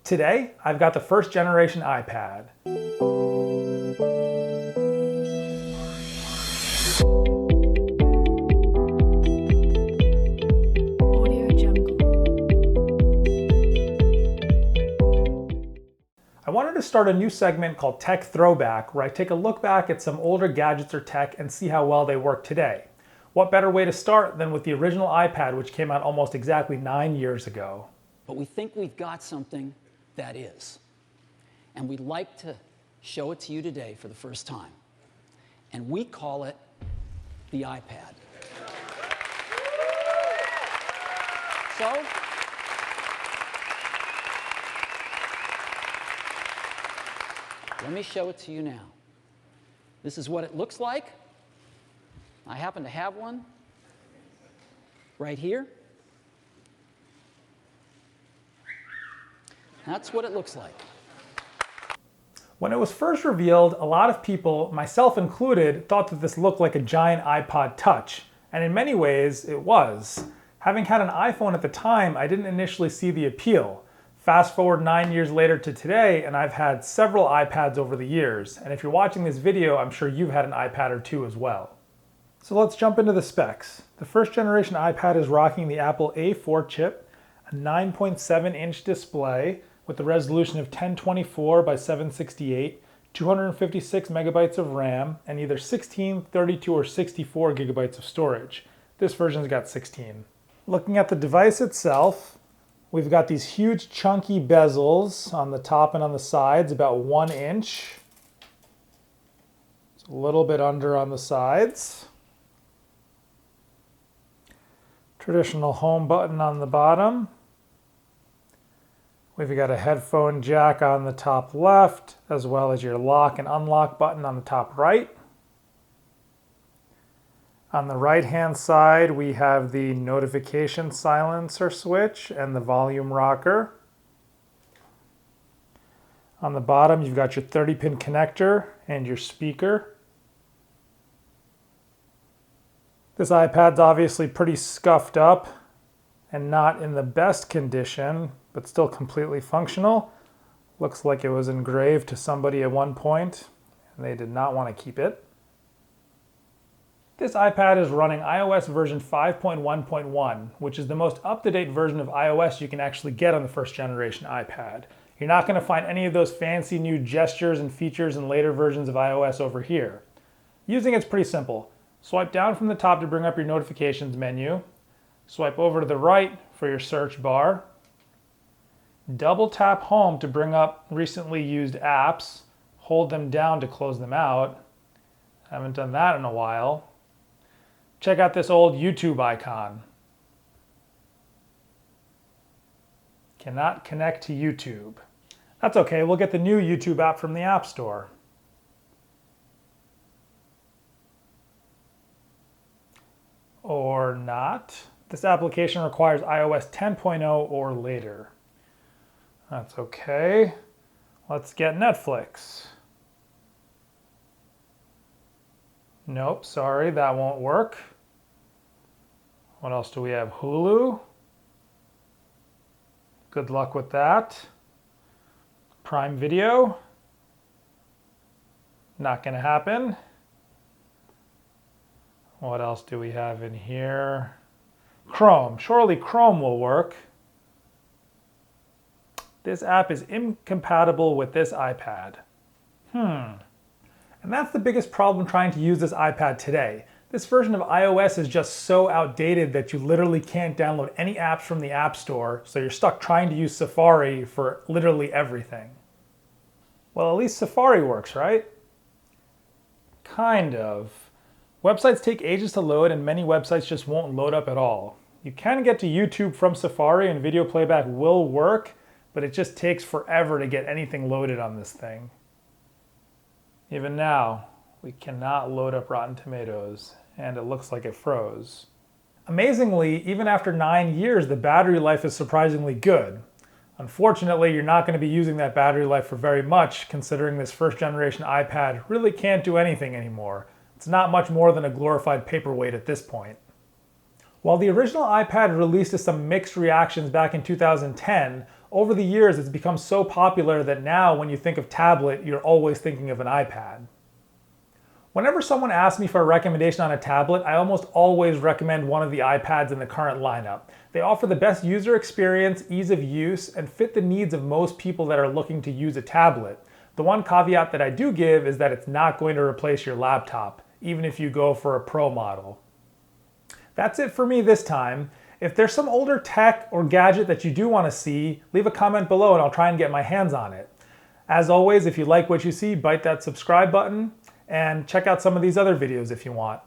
Today, I've got the first generation iPad. I wanted to start a new segment called Tech Throwback, where I take a look back at some older gadgets or tech and see how well they work today. What better way to start than with the original iPad, which came out almost exactly 9 years ago. But we think we've got something that is. And we'd like to show it to you today for the first time. And we call it the iPad. So, let me show it to you now. This is what it looks like. I happen to have one right here. That's what it looks like. When it was first revealed, a lot of people, myself included, thought that this looked like a giant iPod Touch, and in many ways it was. Having had an iPhone at the time, I didn't initially see the appeal. Fast forward 9 years later to today, and I've had several iPads over the years, and if you're watching this video, I'm sure you've had an iPad or two as well. So let's jump into the specs. The first generation iPad is rocking the Apple A4 chip, a 9.7-inch display, with a resolution of 1024 by 768, 256 megabytes of RAM, and either 16, 32, or 64 gigabytes of storage. This version's got 16. Looking at the device itself, we've got these huge chunky bezels on the top and on the sides, about 1 inch. It's a little bit under on the sides. Traditional home button on the bottom. We've got a headphone jack on the top left, as well as your lock and unlock button on the top right. On the right-hand side, we have the notification silencer switch and the volume rocker. On the bottom, you've got your 30-pin connector and your speaker. This iPad's obviously pretty scuffed up and not in the best condition, but still completely functional. Looks like it was engraved to somebody at one point, and they did not want to keep it. This iPad is running iOS version 5.1.1, which is the most up-to-date version of iOS you can actually get on the first generation iPad. You're not going to find any of those fancy new gestures and features in later versions of iOS over here. Using it's pretty simple. Swipe down from the top to bring up your notifications menu. Swipe over to the right for your search bar. Double tap home to bring up recently used apps. Hold them down to close them out. Haven't done that in a while. Check out this old YouTube icon. Cannot connect to YouTube. That's okay, we'll get the new YouTube app from the App Store. Or not. This application requires iOS 10.0 or later. That's okay. Let's get Netflix. Nope, sorry, that won't work. What else do we have? Hulu. Good luck with that. Prime Video. Not gonna happen. What else do we have in here? Chrome. Surely Chrome will work. This app is incompatible with this iPad. And that's the biggest problem trying to use this iPad today. This version of iOS is just so outdated that you literally can't download any apps from the App Store, so you're stuck trying to use Safari for literally everything. Well, at least Safari works, right? Kind of. Websites take ages to load, and many websites just won't load up at all. You can get to YouTube from Safari, and video playback will work, but it just takes forever to get anything loaded on this thing. Even now, we cannot load up Rotten Tomatoes, and it looks like it froze. Amazingly, even after 9 years, the battery life is surprisingly good. Unfortunately, you're not going to be using that battery life for very much, considering this first generation iPad really can't do anything anymore. It's not much more than a glorified paperweight at this point. While the original iPad released to some mixed reactions back in 2010, over the years it's become so popular that now when you think of tablet, you're always thinking of an iPad. Whenever someone asks me for a recommendation on a tablet, I almost always recommend one of the iPads in the current lineup. They offer the best user experience, ease of use, and fit the needs of most people that are looking to use a tablet. The one caveat that I do give is that it's not going to replace your laptop, even if you go for a Pro model. That's it for me this time. If there's some older tech or gadget that you do want to see, leave a comment below and I'll try and get my hands on it. As always, if you like what you see, bite that subscribe button and check out some of these other videos if you want.